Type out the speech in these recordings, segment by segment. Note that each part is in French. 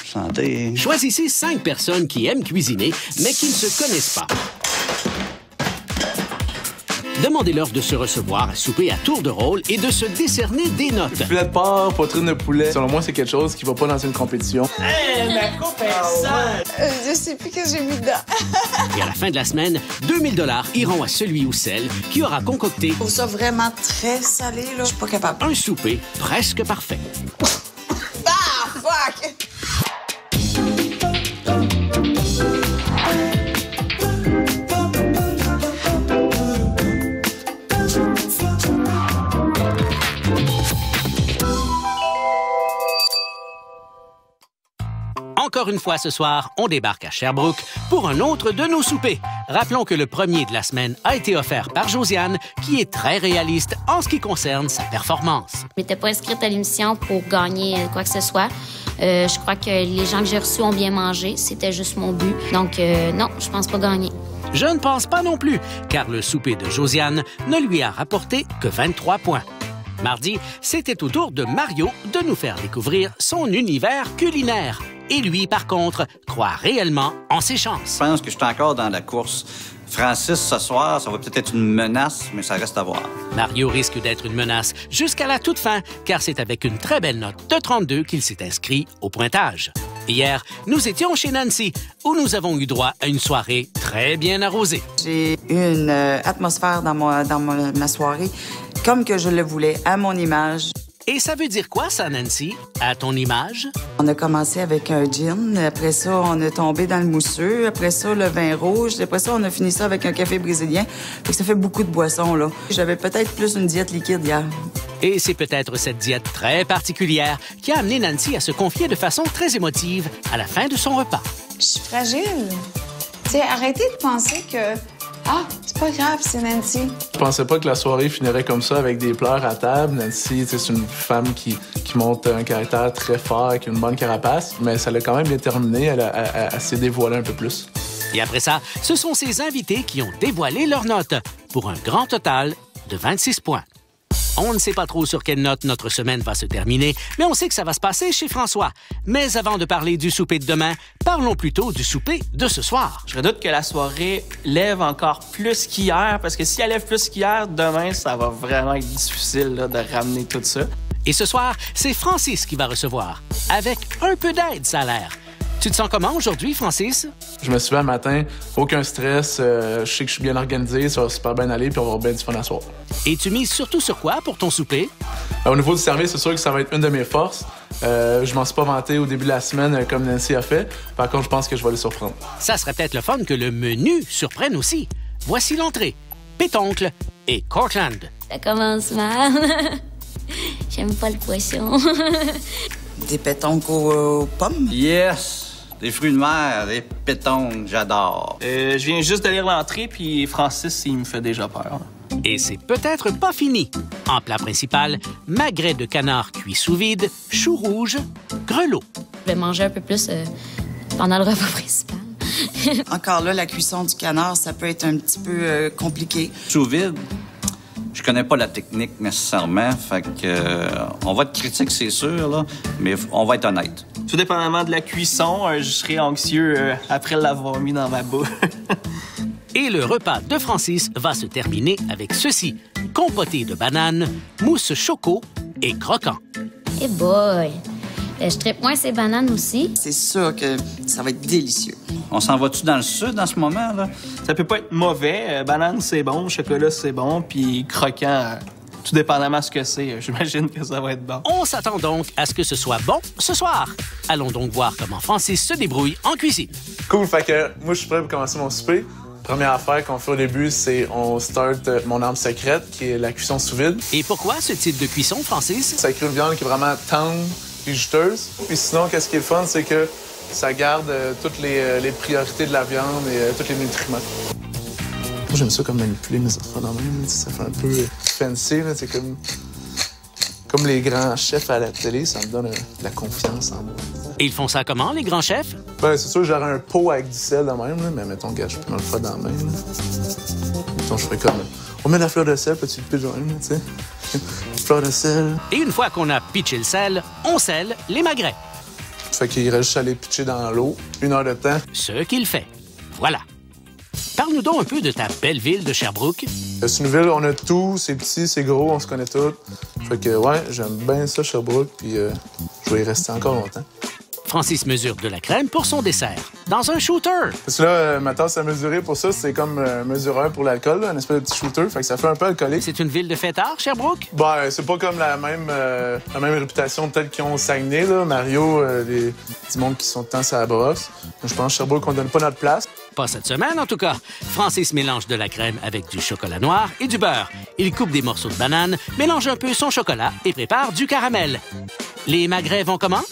Santé. Choisissez 5 personnes qui aiment cuisiner, mais qui ne se connaissent pas. Demandez-leur de se recevoir à souper à tour de rôle et de se décerner des notes. Filet de porc, poitrine de poulet. Selon moi, c'est quelque chose qui va pas dans une compétition. Hey, ma coupe est sale! Je sais plus ce que j'ai mis dedans. Et à la fin de la semaine, 2000 $ iront à celui ou celle qui aura concocté Je trouve ça vraiment très salé, là. Je suis pas capable. un souper presque parfait. Ah, fuck! Encore une fois ce soir, on débarque à Sherbrooke pour un autre de nos soupers. Rappelons que le premier de la semaine a été offert par Josiane, qui est très réaliste en ce qui concerne sa performance. Je m'étais pas inscrite à l'émission pour gagner quoi que ce soit. Je crois que les gens que j'ai reçus ont bien mangé. C'était juste mon but. Donc, non, je pense pas gagner. Je ne pense pas non plus, car le souper de Josiane ne lui a rapporté que 23 points. Mardi, c'était au tour de Mario de nous faire découvrir son univers culinaire. Et lui, par contre, croit réellement en ses chances. Je pense que je suis encore dans la course. Francis, ce soir, ça va peut-être être une menace, mais ça reste à voir. Mario risque d'être une menace jusqu'à la toute fin, car c'est avec une très belle note de 32 qu'il s'est inscrit au pointage. Hier, nous étions chez Nancy, où nous avons eu droit à une soirée très bien arrosée. J'ai une atmosphère dans ma soirée comme que je le voulais, à mon image. Et ça veut dire quoi, ça, Nancy, à ton image? On a commencé avec un gin. Après ça, on est tombé dans le mousseux. Après ça, le vin rouge. Après ça, on a fini ça avec un café brésilien. Fait que ça fait beaucoup de boissons, là. J'avais peut-être plus une diète liquide hier. Et c'est peut-être cette diète très particulière qui a amené Nancy à se confier de façon très émotive à la fin de son repas. Je suis fragile. Tu sais, arrêtez de penser que... Ah, c'est pas grave, c'est Nancy. Je pensais pas que la soirée finirait comme ça avec des pleurs à table. Nancy, c'est une femme qui montre un caractère très fort avec une bonne carapace, mais ça l'a quand même bien terminé. Elle s'est dévoilée un peu plus. Et après ça, ce sont ses invités qui ont dévoilé leurs notes pour un grand total de 26 points. On ne sait pas trop sur quelle note notre semaine va se terminer, mais on sait que ça va se passer chez François. Mais avant de parler du souper de demain, parlons plutôt du souper de ce soir. Je redoute que la soirée lève encore plus qu'hier, parce que si elle lève plus qu'hier, demain, ça va vraiment être difficile là, de ramener tout ça. Et ce soir, c'est Francis qui va recevoir, avec un peu d'aide, ça a l'air. Tu te sens comment aujourd'hui, Francis? Je me suis levé un matin, aucun stress, je sais que je suis bien organisé, ça va super bien aller, puis on va avoir bien du fun à soir. Et tu mises surtout sur quoi pour ton souper? Au niveau du service, c'est sûr que ça va être une de mes forces. Je m'en suis pas vanté au début de la semaine comme Nancy a fait. Par contre, je pense que je vais les surprendre. Ça serait peut-être le fun que le menu surprenne aussi. Voici l'entrée. Pétoncle et Cortland. Ça commence mal. J'aime pas le poisson. Des pétoncles aux pommes. Yes! Des fruits de mer, des pétons, j'adore. Je viens juste de lire l'entrée, puis Francis, il me fait déjà peur. Et c'est peut-être pas fini. En plat principal, magret de canard cuit sous vide, choux rouges, grelots. Je vais manger un peu plus pendant le repas principal. Encore là, la cuisson du canard, ça peut être un petit peu compliqué. Sous vide, je connais pas la technique nécessairement, fait que on va être critique, c'est sûr, là, mais on va être honnête. Tout dépendamment de la cuisson, je serai anxieux après l'avoir mis dans ma bouche. Et le repas de Francis va se terminer avec ceci. Compoté de bananes, mousse choco et croquant. Eh boy! Je trippe moins ces bananes aussi. C'est sûr que ça va être délicieux. On s'en va-tu dans le sud en ce moment, là? Ça peut pas être mauvais. Banane, c'est bon. Chocolat, c'est bon. Puis croquant, tout dépendamment de ce que c'est, j'imagine que ça va être bon. On s'attend donc à ce que ce soit bon ce soir. Allons donc voir comment Francis se débrouille en cuisine. Cool, fait que moi, je suis prêt pour commencer mon souper. Première affaire qu'on fait au début, c'est on start mon arme secrète, qui est la cuisson sous vide. Et pourquoi ce type de cuisson, Francis? Ça crée une viande qui est vraiment tendre et juteuse. Puis sinon, qu'est-ce qui est le fun, c'est que ça garde toutes les priorités de la viande et tous les nutriments. Moi, j'aime ça comme manipuler mes affaires dans la main. Ça fait un peu fancy, là. C'est comme les grands chefs à la télé, ça me donne de la confiance en moi. Et ils font ça comment, les grands chefs? Ben, c'est sûr, j'aurais un pot avec du sel de même, là, mais mettons, gars, je peux me le faire dans la main. Là. Mettons, je ferais comme... On met la fleur de sel, puis tu le pitches de même, tu sais. Fleur de sel. Et une fois qu'on a pitché le sel, on scelle les magrets. Fait qu'il reste juste à les pitcher dans l'eau, 1 heure de temps. Ce qu'il fait. Voilà. Parle-nous donc un peu de ta belle ville de Sherbrooke. C'est une ville, on a tout, c'est petit, c'est gros, on se connaît tous. Fait que ouais, j'aime bien ça, Sherbrooke, puis je vais y rester encore longtemps. Francis mesure de la crème pour son dessert, dans un shooter. Parce que là, ma tasse à mesurer pour ça, c'est comme mesureur pour l'alcool, un espèce de petit shooter, fait que ça fait un peu alcoolique. C'est une ville de fêtards, Sherbrooke? Ben, c'est pas comme la même réputation peut-être qu'ils ont au Saguenay, là. Mario, des petits mondes qui sont de temps sur la brosse. Je pense que Sherbrooke, on donne pas notre place. Pas cette semaine, en tout cas. Francis mélange de la crème avec du chocolat noir et du beurre. Il coupe des morceaux de banane, mélange un peu son chocolat et prépare du caramel. Les magrets vont comment?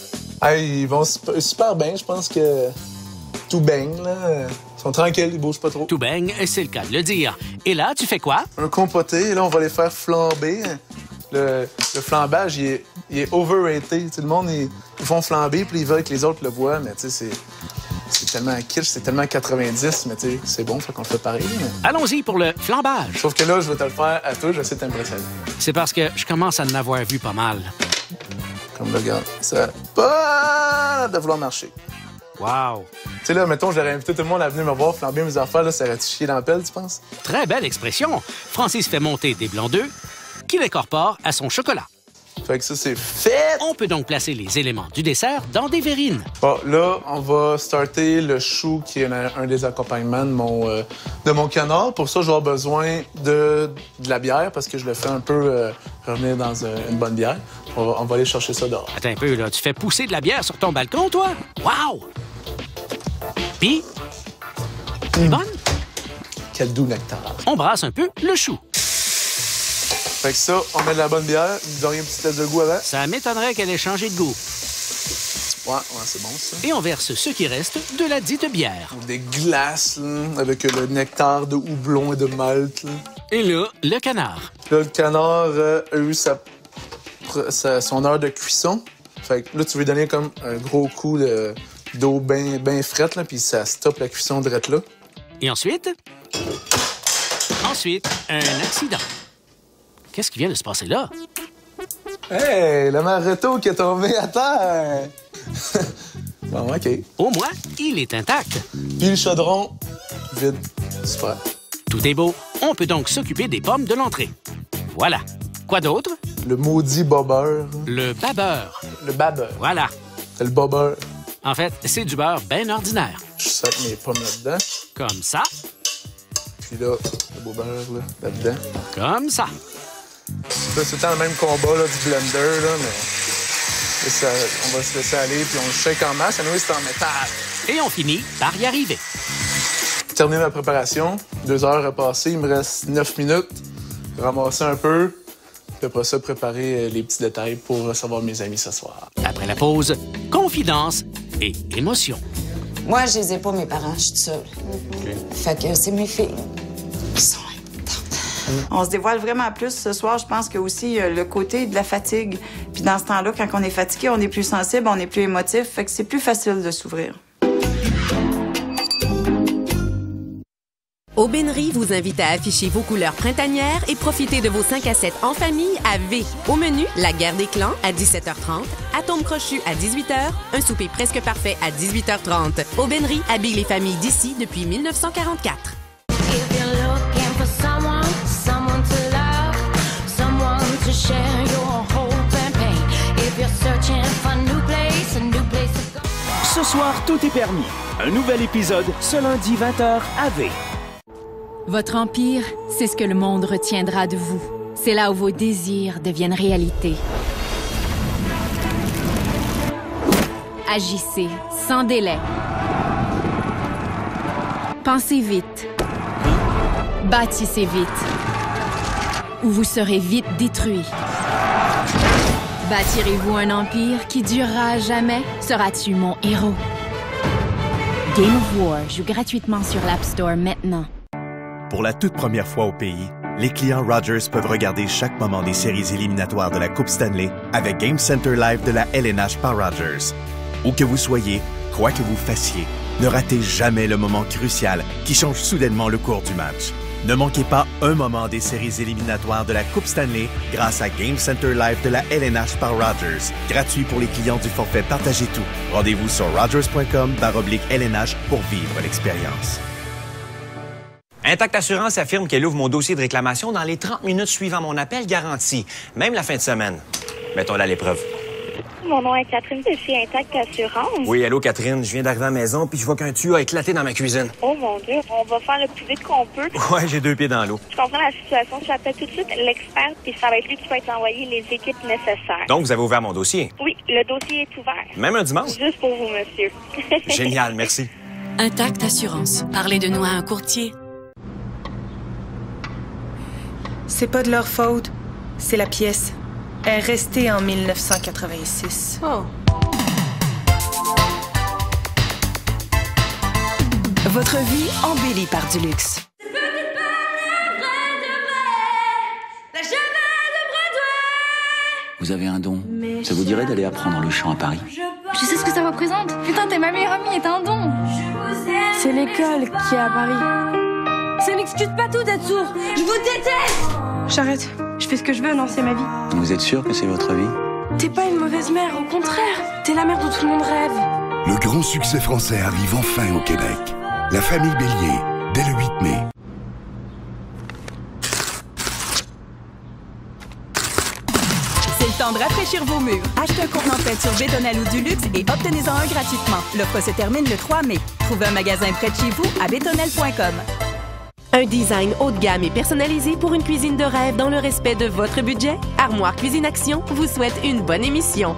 Hey, ils vont super bien. Je pense que tout baigne, là. Ils sont tranquilles, ils bougent pas trop. Tout baigne, c'est le cas de le dire. Et là, tu fais quoi? Un compoté. Là, on va les faire flamber. Le flambage, il est overrated. Tout le monde, ils font flamber, puis ils veulent que les autres le voient. Mais tu sais, c'est tellement kitsch, c'est tellement 90. Mais tu sais, c'est bon, fait qu'on le fait pareil. Mais... Allons-y pour le flambage. Sauf que là, je vais te le faire à toi. Je vais essayer de t'impressionner. C'est parce que je commence à en avoir vu pas mal. Comme le regarde, ça pas de vouloir marcher. Wow! Tu sais, là, mettons, j'aurais invité tout le monde à venir me voir flamber mes affaires, là, ça aurait-tu chié dans la pelle, tu penses? Très belle expression. Francis fait monter des blancs d'œufs qu'il incorpore à son chocolat. Fait que ça, c'est fait! On peut donc placer les éléments du dessert dans des verrines. Bon, là, on va starter le chou, qui est un des accompagnements de mon canard. Pour ça, je vais avoir besoin de la bière, parce que je le fais un peu revenir dans une bonne bière. On va aller chercher ça dehors. Attends un peu, là. Tu fais pousser de la bière sur ton balcon, toi? Wow! Puis, bonne? Quel doux nectar. On brasse un peu le chou. Fait que ça, on met de la bonne bière. Vous auriez un petit test de goût avant? Ça m'étonnerait qu'elle ait changé de goût. Ouais, c'est bon, ça. Et on verse ce qui reste de la dite bière. Des glaces, là, avec le nectar de houblon et de malt, là. Et là, le canard. Là, le canard a eu son heure de cuisson. Fait que là, tu veux donner comme un gros coup d'eau bien frette, là, puis ça stoppe la cuisson direct là. Et ensuite? Ensuite, un accident. Qu'est-ce qui vient de se passer là? Hey, le marteau qui est tombé à terre! Bon, OK. Au moins, il est intact. Puis le chaudron, vide. Super. Tout est beau. On peut donc s'occuper des pommes de l'entrée. Voilà. Quoi d'autre? Le maudit bobeur. Le babeur. Le babeur. Voilà. C'est le bobeur. En fait, c'est du beurre bien ordinaire. Je sac mes pommes là-dedans. Comme ça. Puis là, le bobeur là-dedans. Comme ça. Là, c'est tout le même combat là, du blender, là, mais ça, on va se laisser aller, puis on le shake en masse. Anyway, c'est en métal. Et on finit par y arriver. Terminé ma préparation. 2 heures à passer. Il me reste 9 minutes. Ramasser un peu. Puis après ça, préparer les petits détails pour recevoir mes amis ce soir. Après la pause, confidence et émotion. Moi, je les ai pas, mes parents. Je suis toute seule. Fait que c'est mes filles qui sont importantes. On se dévoile vraiment plus ce soir. Je pense que aussi le côté de la fatigue. Puis dans ce temps-là, quand on est fatigué, on est plus sensible, on est plus émotif. Fait que c'est plus facile de s'ouvrir. Aubainerie vous invite à afficher vos couleurs printanières et profiter de vos 5 à 7 en famille à V. Au menu, la guerre des clans à 17h30, Atome crochu à 18h, un souper presque parfait à 18h30. Aubainerie habille les familles d'ici depuis 1944. Ce soir, tout est permis. Un nouvel épisode ce lundi 20h à V. Votre empire, c'est ce que le monde retiendra de vous. C'est là où vos désirs deviennent réalité. Agissez sans délai. Pensez vite. Bâtissez vite. Ou vous serez vite détruit. Bâtirez-vous un empire qui durera à jamais? Seras-tu mon héros? Game of War joue gratuitement sur l'App Store maintenant. Pour la toute première fois au pays, les clients Rogers peuvent regarder chaque moment des séries éliminatoires de la Coupe Stanley avec Game Center Live de la LNH par Rogers. Où que vous soyez, quoi que vous fassiez, ne ratez jamais le moment crucial qui change soudainement le cours du match. Ne manquez pas un moment des séries éliminatoires de la Coupe Stanley grâce à Game Center Live de la LNH par Rogers. Gratuit pour les clients du forfait Partagez tout. Rendez-vous sur rogers.com/LNH pour vivre l'expérience. Intact Assurance affirme qu'elle ouvre mon dossier de réclamation dans les 30 minutes suivant mon appel garanti, même la fin de semaine. Mettons-la à l'épreuve. Mon nom est Catherine de chez Intact Assurance. Oui, allô Catherine, je viens d'arriver à la maison puis je vois qu'un tuyau a éclaté dans ma cuisine. Oh mon Dieu, on va faire le plus vite qu'on peut. Ouais, j'ai 2 pieds dans l'eau. Je comprends la situation, j'appelle tout de suite l'expert puis ça va être lui qui va t'envoyer les équipes nécessaires. Donc, vous avez ouvert mon dossier? Oui, le dossier est ouvert. Même un dimanche? Juste pour vous, monsieur. Génial, merci. Intact Assurance. Parlez de nous à un courtier. C'est pas de leur faute, c'est la pièce. Elle est restée en 1986. Oh. Votre vie embellie par du luxe. Vous avez un don. Ça vous dirait d'aller apprendre le chant à Paris? Tu sais ce que ça représente? Putain, t'es ma meilleure amie et t'as un don. C'est l'école qui est à Paris. Ça m'excuse pas tout d'être sourd. Je vous déteste! J'arrête. Je fais ce que je veux, non, c'est ma vie. Vous êtes sûr que c'est votre vie? T'es pas une mauvaise mère, au contraire. T'es la mère dont tout le monde rêve. Le grand succès français arrive enfin au Québec. La famille Bélier, dès le 8 mai. C'est le temps de rafraîchir vos murs. Achetez un contenant peinture sur Bétonel ou du luxe et obtenez-en un gratuitement. L'offre se termine le 3 mai. Trouvez un magasin près de chez vous à bétonel.com. Un design haut de gamme et personnalisé pour une cuisine de rêve dans le respect de votre budget? Armoire Cuisine Action vous souhaite une bonne émission.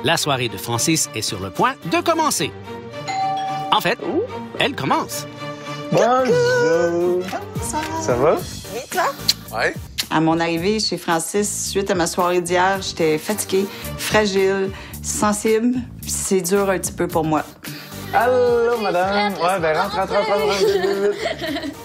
La soirée de Francis est sur le point de commencer. En fait, elle commence. Bonjour! Ça va? Oui, toi? Ouais. À mon arrivée chez Francis, suite à ma soirée d'hier, j'étais fatiguée, fragile, sensible. C'est dur un petit peu pour moi. Allô, madame? Ouais, ben rentre.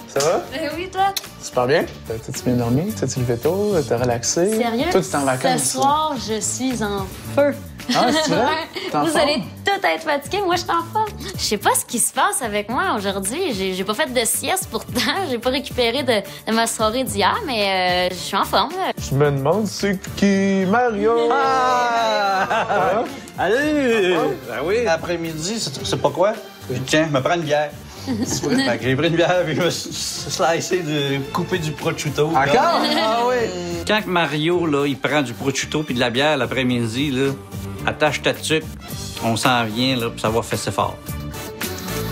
Ça va? Ben oui, toi? Super bien. T'as-tu bien dormi? T'as-tu levé tôt? T'as relaxé? Sérieux? Toi, tu es en vacances? Ce soir, je suis en feu. Ah, c'est vrai? Vous allez tout être fatigués. Moi, je suis en forme. Je sais pas ce qui se passe avec moi aujourd'hui. J'ai pas fait de sieste pourtant. J'ai pas récupéré de ma soirée d'hier, mais je suis en forme. Là. Je me demande c'est qui, Mario? Ah! Allez! Ben oui, après-midi, c'est pas quoi? Tiens, je me prends une bière. Fait que j'ai pris une bière et je me suis slicé de couper du prosciutto. Encore? Ah oui! Quand Mario, là, il prend du prosciutto puis de la bière l'après-midi, là, attache ta tuque, on s'en vient, là, puis ça va fesser fort.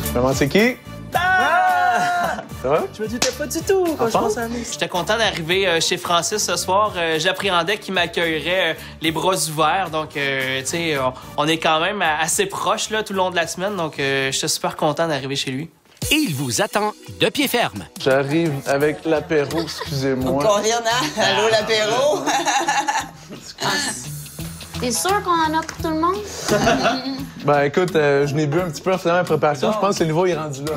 Je me demande c'est qui? Ah! Ça va? Je me doutais pas du tout quand je pensais à lui. J'étais content d'arriver chez Francis ce soir. J'appréhendais qu'il m'accueillerait les bras ouverts. Donc, tu sais, on est quand même assez proches là, tout le long de la semaine. Donc, j'étais super content d'arriver chez lui. Et il vous attend de pied ferme. J'arrive avec l'apéro, excusez-moi. Combien allô, l'apéro? T'es sûr qu'on en a pour tout le monde? Ben écoute, je n'ai bu un petit peu en faisant ma préparation. Je pense que le niveau est rendu là.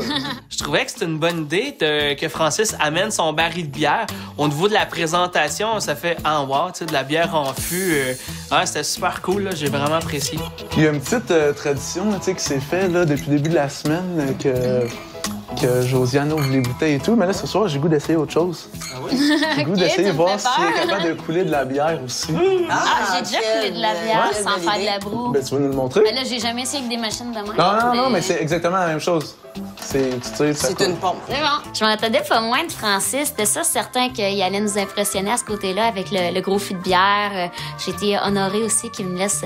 Je trouvais que c'était une bonne idée que Francis amène son baril de bière. Au niveau de la présentation, ça fait « Ah, wow! » Tu sais, de la bière en fût. C'était super cool. J'ai vraiment apprécié. Il y a une petite tradition là, qui s'est faite depuis le début de la semaine que Josiane ouvre les bouteilles et tout. Mais là, ce soir, j'ai le goût d'essayer autre chose. Ah oui? J'ai le goût d'essayer de voir s'il est capable de couler de la bière aussi. J'ai déjà coulé de la bière sans faire de la broue. Ben, tu vas nous le montrer? Mais là, j'ai jamais essayé avec des machines de main. Non, mais c'est exactement la même chose. C'est une pompe. C'est bon. Je m'attendais pas moins de Francis. C'était ça, certain qu'il allait nous impressionner à ce côté-là avec le gros fût de bière. J'ai été honorée aussi qu'il me laisse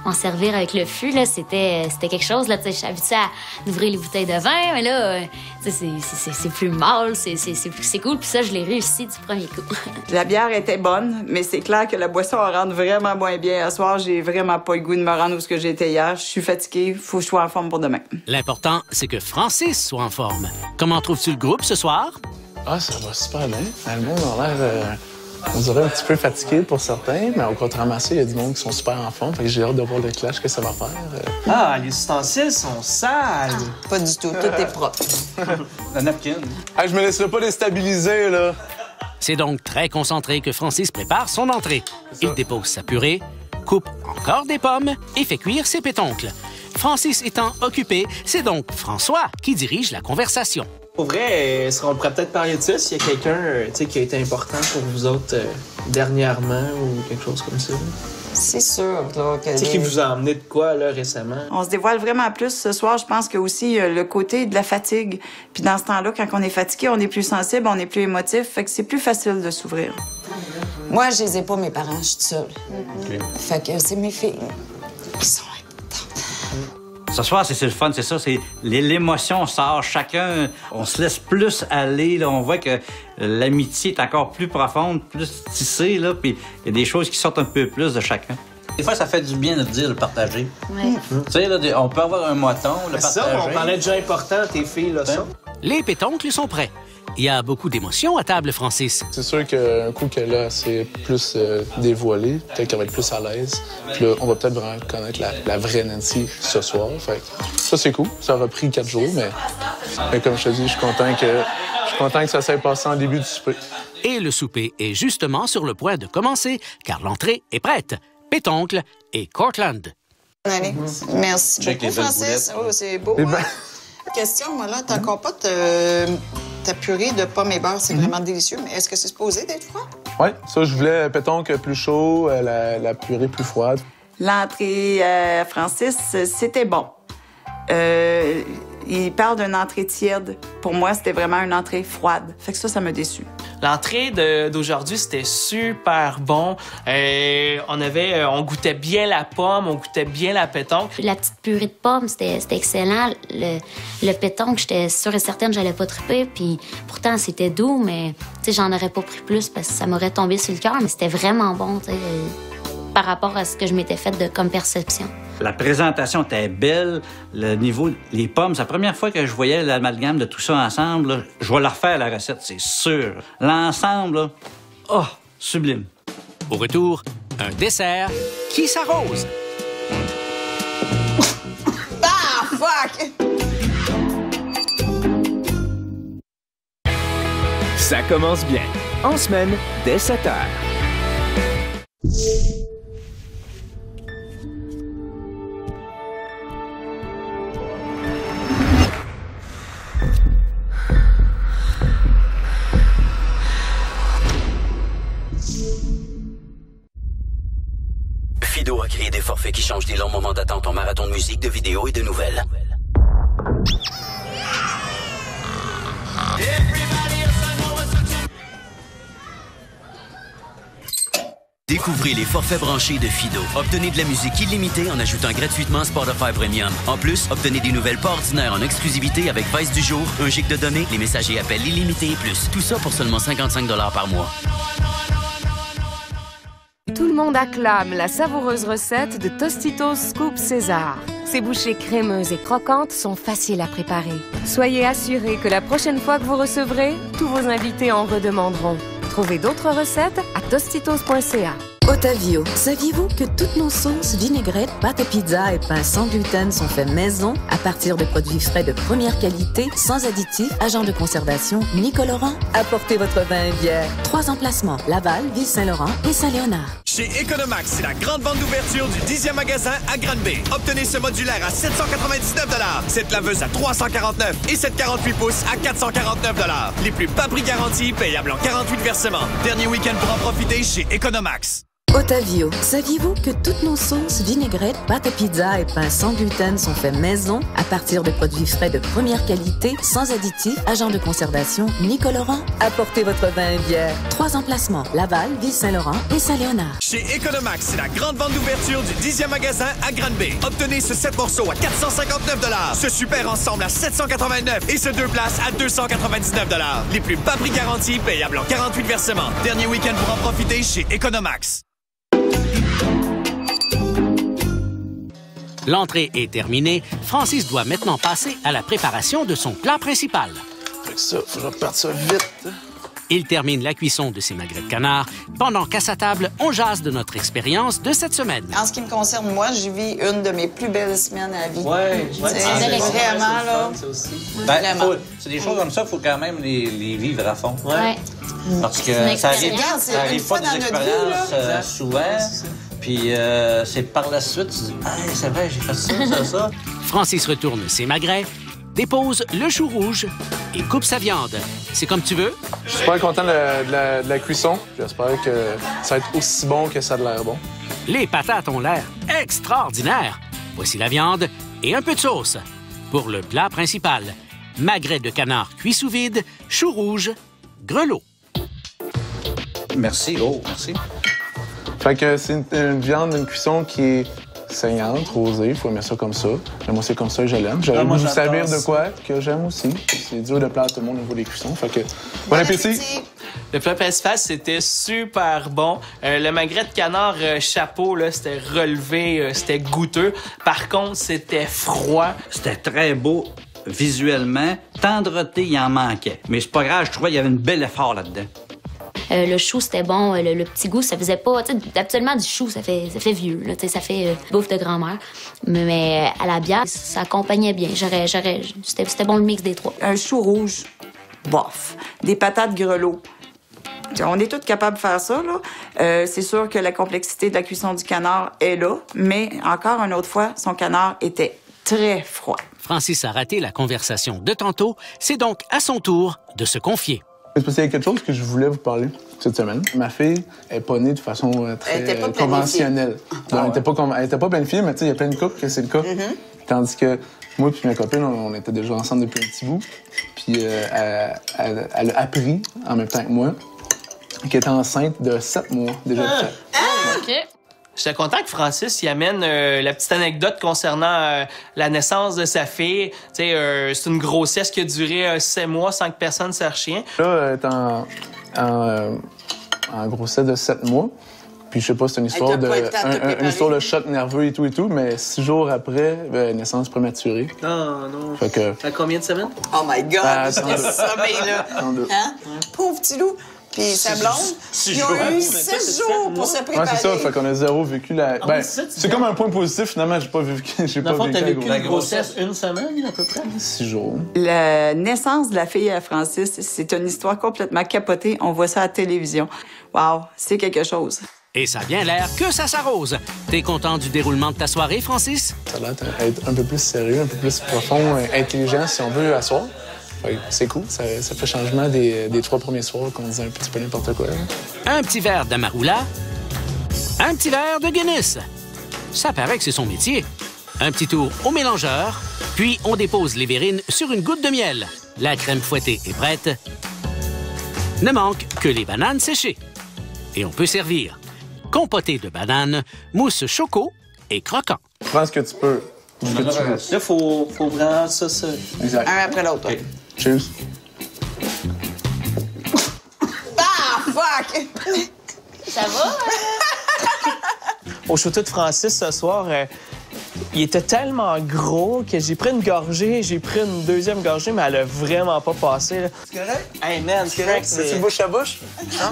m'en servir avec le fût. C'était quelque chose. Là, je suis habituée à ouvrir les bouteilles de vin, mais là, c'est plus mâle, c'est cool. Puis ça, je l'ai réussi du premier coup. La bière était bonne, mais c'est clair que la boisson rentre vraiment moins bien. À soir, j'ai vraiment pas le goût de me rendre où j'étais hier. Je suis fatiguée. Faut que je sois en forme pour demain. L'important, c'est que Francis soit en forme. Comment trouves-tu le groupe ce soir? Ah, ça va super bien. Le monde a l'air, on dirait un petit peu fatigué pour certains, mais au contrairement à ça, il y a du monde qui sont super en forme. Fait que j'ai hâte de voir le clash que ça va faire. Ah, les ustensiles sont sales. Pas du tout. Tout est propre. La napkin. Ah, je me laisserai pas déstabiliser, là. C'est donc très concentré que Francis prépare son entrée. Il dépose sa purée, coupe encore des pommes et fait cuire ses pétoncles. Francis étant occupé, c'est donc François qui dirige la conversation. Pour vrai, on pourrait peut-être parler de ça s'il y a quelqu'un qui a été important pour vous autres dernièrement ou quelque chose comme ça. C'est sûr là, que... Qui vous a emmené de quoi là, récemment? On se dévoile vraiment plus ce soir. Je pense que aussi le côté de la fatigue. Puis dans ce temps-là, quand on est fatigué, on est plus sensible, on est plus émotif. Fait que c'est plus facile de s'ouvrir. Moi, je les ai pas, mes parents. Je suis toute seule. Fait que c'est mes filles qui sont importantes. Ce soir, c'est le fun, c'est ça. C'est l'émotion sort chacun. On se laisse plus aller. Là. On voit que l'amitié est encore plus profonde, plus tissée. Là, puis il y a des choses qui sortent un peu plus de chacun. Des fois, ça fait du bien de dire, de partager. Ouais. Tu sais, là, on peut avoir un moton, le partager. Ça, on parlait déjà important, tes filles, là, ça. Les pétoncles sont prêts. Il y a beaucoup d'émotions à table, Francis. C'est sûr qu'un coup qu'elle a assez plus dévoilé, peut-être qu'elle va être plus à l'aise. Puis là, on va peut-être vraiment connaître la vraie Nancy ce soir. Fait que ça, c'est cool. Ça aura pris 4 jours, mais comme je te dis, je suis content que ça s'est passé en début du souper. Et le souper est justement sur le point de commencer, car l'entrée est prête. Pétoncle et Cortland. Allez, merci Check beaucoup, Francis. Oh, c'est beau, Eh ben... hein? Question, moi, là, ta compote, ta purée de pommes et beurre, c'est vraiment délicieux, mais est-ce que c'est supposé d'être froid? Oui, ça, je voulais pétoncle plus chaud, la purée plus froide. L'entrée Francis, c'était bon. Il parle d'une entrée tiède. Pour moi, c'était vraiment une entrée froide. Fait que ça m'a déçu. L'entrée d'aujourd'hui, c'était super bon. On goûtait bien la pomme, on goûtait bien la pétoncle. La petite purée de pommes, c'était excellent. Le pétoncle, j'étais sûre et certaine que j'allais pas triper. Puis pourtant, c'était doux, mais j'en aurais pas pris plus parce que ça m'aurait tombé sur le cœur. Mais c'était vraiment bon, par rapport à ce que je m'étais faite comme perception. La présentation était belle. Le niveau, les pommes, c'est la première fois que je voyais l'amalgame de tout ça ensemble. Là. Je vais la refaire, la recette, c'est sûr. L'ensemble, là, oh, sublime. Au retour, un dessert qui s'arrose. Ah, fuck! Ça commence bien. En semaine, dès 7 heures. Fido a créé des forfaits qui changent des longs moments d'attente en marathon de musique, de vidéos et de nouvelles. Découvrez les forfaits branchés de Fido. Obtenez de la musique illimitée en ajoutant gratuitement Spotify Premium. En plus, obtenez des nouvelles pas ordinaires en exclusivité avec Vice du jour, 1 giga de données, les messages et appels illimités et plus. Tout ça pour seulement 55 $ par mois. Tout le monde acclame la savoureuse recette de Tostitos Scoop César. Ces bouchées crémeuses et croquantes sont faciles à préparer. Soyez assurés que la prochaine fois que vous recevrez, tous vos invités en redemanderont. Trouvez d'autres recettes à tostitos.ca. Otavio, saviez-vous que toutes nos sauces, vinaigrettes, pâtes à pizza et pains sans gluten sont faits maison à partir de produits frais de première qualité, sans additifs, agents de conservation ni colorants? Apportez votre vin et bière. 3 emplacements, Laval, Ville-Saint-Laurent et Saint-Léonard. Chez Economax, c'est la grande vente d'ouverture du 10e magasin à Granby. Obtenez ce modulaire à 799 $, cette laveuse à 349 et cette 48 pouces à 449 $. Les plus bas prix garantis, payables en 48 versements. Dernier week-end pour en profiter chez Economax. Otavio, saviez-vous que toutes nos sauces, vinaigrettes, pâtes à pizza et pains sans gluten sont faits maison à partir de produits frais de première qualité, sans additifs, agents de conservation ni colorants? Apportez votre vin et bière. 3 emplacements, Laval, Ville-Saint-Laurent et Saint-Léonard. Chez Economax, c'est la grande vente d'ouverture du 10e magasin à Granby. Obtenez ce 7 morceaux à 459 $, ce super ensemble à 789 et ce 2 places à 299 $. Les plus bas prix garantis, payables en 48 versements. Dernier week-end pour en profiter chez Economax. L'entrée est terminée. Francis doit maintenant passer à la préparation de son plat principal. Fait que ça, faut que je reparte ça vite. Il termine la cuisson de ses magrets de canard, pendant qu'à sa table, on jase de notre expérience de cette semaine. En ce qui me concerne, moi, j'y vis une de mes plus belles semaines à la vie. Ouais, vraiment, là. C'est des choses comme ça, il faut quand même les vivre à fond. Ouais. Parce que ça arrive pas des expériences souvent. Puis c'est par la suite, tu dis, hey, c'est vrai, j'ai fait ça. Francis retourne ses magrets, dépose le chou rouge et coupe sa viande. C'est comme tu veux. Je suis super content de la cuisson. J'espère que ça va être aussi bon que ça a l'air bon. Les patates ont l'air extraordinaires. Voici la viande et un peu de sauce. Pour le plat principal, magret de canard cuit sous vide, chou rouge, grelot. Merci, merci. Fait que c'est une viande d'une cuisson qui est saignante, rosée, il faut aimer ça comme ça. Mais moi, c'est comme ça que je l'aime. J'aurais voulu vous servir de quoi que j'aime aussi. C'est dur de plaire à tout le monde au niveau des cuissons. Fait que bon appétit! Le plat principal, c'était super bon. Le magret de canard chapeau, là, c'était relevé, c'était goûteux. Par contre, c'était froid. C'était très beau visuellement. Tendreté, il en manquait. Mais c'est pas grave, je trouvais qu'il y avait un bel effort là-dedans. Le chou, c'était bon. Le petit goût, ça faisait pas... Habituellement, du chou, ça fait vieux. Là, ça fait bouffe de grand-mère. Mais à la bière, ça accompagnait bien. C'était bon le mix des trois. Un chou rouge, bof. Des patates grelots. On est tous capables de faire ça, là. C'est sûr que la complexité de la cuisson du canard est là, mais encore une autre fois, son canard était très froid. Francis a raté la conversation de tantôt. C'est donc à son tour de se confier. C'est parce qu'il y a quelque chose que je voulais vous parler cette semaine. Ma fille est pas née de façon très conventionnelle. Elle était pas planifiée, mais tu sais, il y a plein de couples que c'est le cas. Tandis que moi et ma copine, on était déjà ensemble depuis un petit bout. Puis elle a appris, en même temps que moi, qu'elle était enceinte de 7 mois déjà. OK. J'étais content que Francis y amène la petite anecdote concernant la naissance de sa fille. C'est une grossesse qui a duré 7 mois sans que personne sache rien. Là, elle est en grossesse de 7 mois. Puis je sais pas, c'est une histoire une histoire de choc nerveux et tout, mais 6 jours après, naissance prématurée. Oh non. Fait que... À combien de semaines? Oh my God! Ce sommeil-là! Hein? Pauvre petit loup! Puis sa blonde, ils ont eu 6 jours pour se préparer. Ouais, c'est ça, fait qu'on a zéro vécu la... Ben, c'est comme un point positif, finalement, j'ai pas vécu la grossesse une semaine, à peu près? 6 jours. La naissance de la fille à Francis, c'est une histoire complètement capotée. On voit ça à la télévision. Wow, c'est quelque chose. Et ça a bien l'air que ça s'arrose. T'es content du déroulement de ta soirée, Francis? Ça a l'air d'être un peu plus sérieux, un peu plus profond, intelligent, si on veut, à soir. Oui, c'est cool. Ça fait changement des 3 premiers soirs qu'on disait un petit peu n'importe quoi. Un petit verre d'Amarula, un petit verre de Guinness. Ça paraît que c'est son métier. Un petit tour au mélangeur, puis on dépose les verrines sur une goutte de miel. La crème fouettée est prête. Ne manque que les bananes séchées. Et on peut servir compoté de bananes, mousse choco et croquant. Prends ce que tu peux. Là, faut vraiment ça. Exact. Un après l'autre. Okay. Cheers. Ah, fuck! Ça va? Au choutou de Francis, ce soir, il était tellement gros que j'ai pris une gorgée, j'ai pris une deuxième gorgée, mais elle a vraiment pas passé. C'est correct? Hey man, c'est correct. C'est bouche à bouche? Non?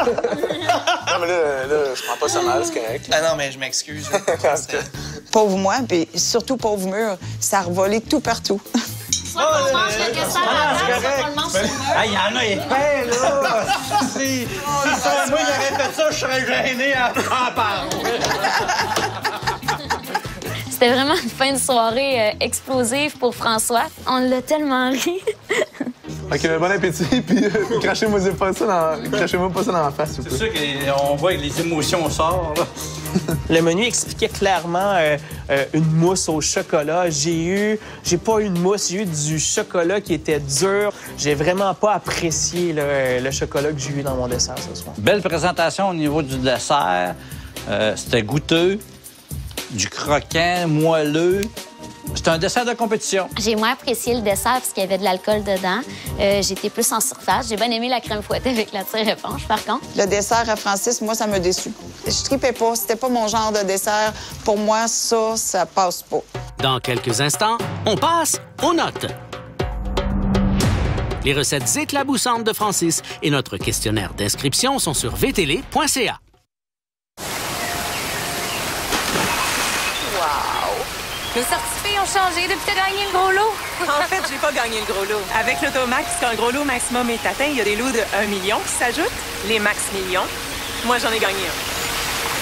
Non, mais là, je prends pas ça mal, c'est correct. Ah non, mais je m'excuse. Pauvre moi, puis surtout pauvre mur, ça a revolé tout partout. Soit qu'on mange le dessert à la table, soit qu'on le mange sur le mur. Il y en a épais, là! Moi, j'aurais fait ça, je serais gêné à en parler. C'était vraiment une fin de soirée explosive pour François. On l'a tellement ri. OK, bon appétit, puis crachez-moi pas ça dans la face, s'il vous plaît. C'est sûr qu'on voit que les émotions sortent, là. Le menu expliquait clairement une mousse au chocolat. J'ai pas eu une mousse, j'ai eu du chocolat qui était dur. J'ai vraiment pas apprécié le chocolat que j'ai eu dans mon dessert ce soir. Belle présentation au niveau du dessert. C'était goûteux, du croquant, moelleux. C'est un dessert de compétition. J'ai moins apprécié le dessert parce qu'il y avait de l'alcool dedans. J'étais plus en surface. J'ai bien aimé la crème fouettée avec la tire-éponge, par contre. Le dessert à Francis, moi, ça m'a déçu. Je tripais pas. C'était pas mon genre de dessert. Pour moi, ça passe pas. Dans quelques instants, on passe aux notes. Les recettes éclaboussantes de Francis et notre questionnaire d'inscription sont sur vtl.ca. Nos certificats ont changé depuis que tu as gagné le gros lot. En fait, j'ai pas gagné le gros lot. Avec l'Automax, quand le gros lot maximum est atteint, il y a des lots de 1 million qui s'ajoutent, les max millions. Moi, j'en ai gagné un.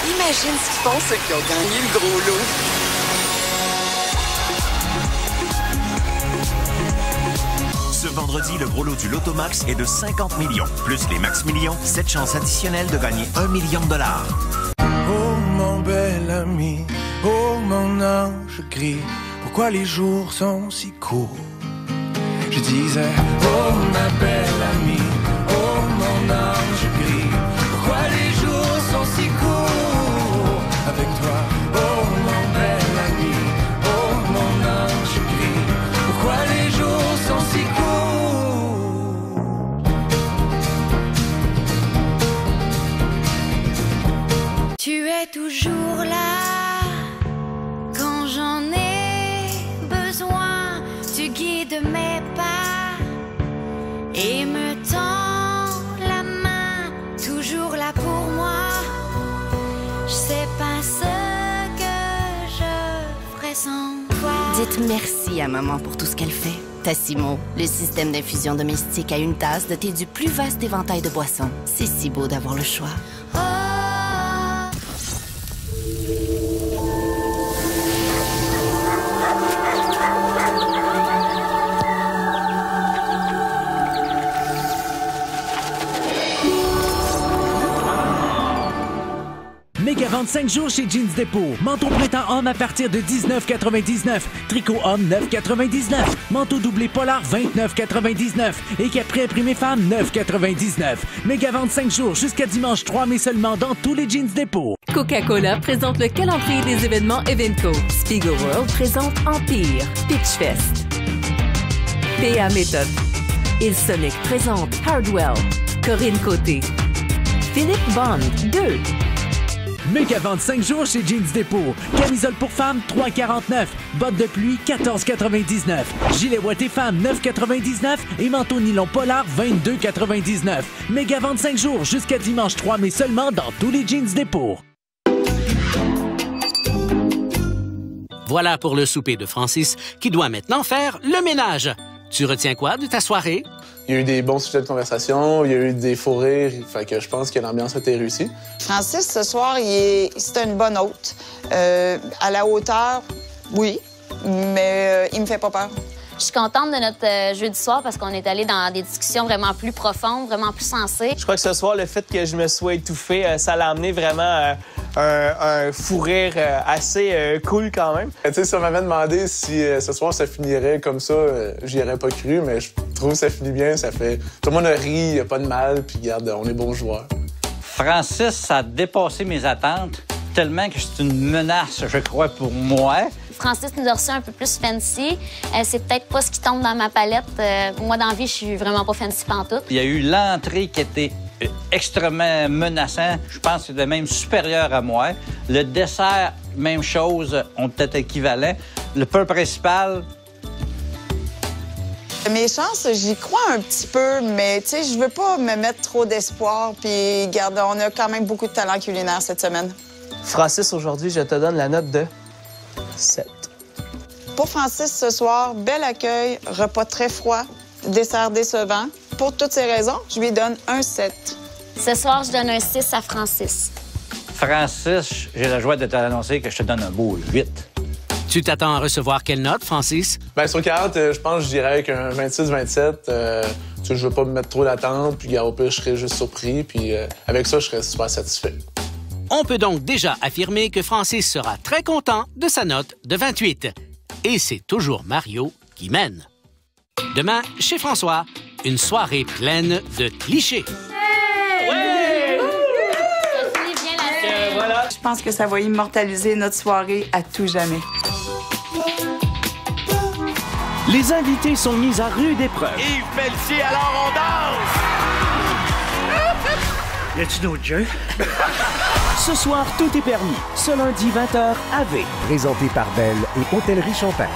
Imagine ce qu'ils font, ceux qui ont gagné le gros lot. Ce vendredi, le gros lot du Lotomax est de 50 millions. Plus les Max Millions, 7 chances additionnelles de gagner 1 million de dollars. Oh mon bel ami, oh mon ange gris, pourquoi les jours sont si courts? Je disais, oh ma belle amie, oh mon ange gris, pourquoi les jours sont si courts avec toi? Oh mon bel ami, oh mon ange gris, pourquoi les jours sont si courts? Tu es toujours là quand j'en ai besoin. Tu guides mes pas et me tends la main, toujours là pour moi. Je sais pas ce que je ferais sans toi. Dites merci à maman pour tout ce qu'elle fait. Tassimo, le système d'infusion domestique à une tasse doté du plus vaste éventail de boissons. C'est si beau d'avoir le choix. Méga vente 5 jours chez Jeans Depot. Manteau printemps homme à partir de 19,99. Tricot homme 9,99. Manteau doublé polar 29,99. Et capri imprimé femme 9,99. Méga vente 5 jours jusqu'à dimanche 3 mai seulement dans tous les Jeans Depot. Coca-Cola présente le calendrier des événements Evenco. Spiegel World présente Empire, Pitchfest. PA Méthode. Ilsonic présente Hardwell, Corinne Côté. Philippe Bond 2. Méga vente 5 jours chez Jeans Depot. Camisole pour femmes, 3,49. Bottes de pluie, 14,99. Gilet ouaté femme, 9,99. Et manteau nylon polar, 22,99. Méga vente 5 jours jusqu'à dimanche 3 mai seulement dans tous les Jeans Depot. Voilà pour le souper de Francis qui doit maintenant faire le ménage. Tu retiens quoi de ta soirée? Il y a eu des bons sujets de conversation, il y a eu des faux rires, fait que je pense que l'ambiance a été réussie. Francis, ce soir, c'est une bonne hôte. À la hauteur, oui, mais il me fait pas peur. Je suis contente de notre jeu du soir parce qu'on est allé dans des discussions vraiment plus profondes, vraiment plus sensées. Je crois que ce soir, le fait que je me sois étouffé, ça l'a amené vraiment un fou rire assez cool quand même. Tu sais, ça m'avait demandé si ce soir ça finirait comme ça, j'y aurais pas cru, mais je trouve que ça finit bien, ça fait... Tout le monde a ri, il n'y a pas de mal, puis regarde, on est bons joueurs. Francis, ça a dépassé mes attentes tellement que c'est une menace, je crois, pour moi. Francis nous a reçu un peu plus fancy. C'est peut-être pas ce qui tombe dans ma palette. Moi, dans la vie, je suis vraiment pas fancy pantoute. Il y a eu l'entrée qui était extrêmement menaçant. Je pense que c'était même supérieur à moi. Le dessert, même chose, ont peut-être équivalent. Le plat principal... Mes chances, j'y crois un petit peu, mais tu sais, je veux pas me mettre trop d'espoir. Puis, regarde, on a quand même beaucoup de talent culinaire cette semaine. Francis, aujourd'hui, je te donne la note de 7. Pour Francis, ce soir, bel accueil, repas très froid, dessert décevant. Pour toutes ces raisons, je lui donne un 7. Ce soir, je donne un 6 à Francis. Francis, j'ai la joie de t'annoncer que je te donne un beau 8. Tu t'attends à recevoir quelle note, Francis? Bien, sur 40, je pense que je dirais avec un 26-27. Je veux pas me mettre trop d'attente, puis au pire, je serais juste surpris. Puis avec ça, je serais super satisfait. On peut donc déjà affirmer que Francis sera très content de sa note de 28. Et c'est toujours Mario qui mène. Demain, chez François, une soirée pleine de clichés. Je pense que ça va immortaliser notre soirée à tout jamais. Les invités sont mis à rude épreuve. Yves Pelletier, alors on danse! Y a-tu d'autres jeux? Ce soir, tout est permis. Ce lundi 20h, AV. Présenté par Belle et Hôtellerie Champagne.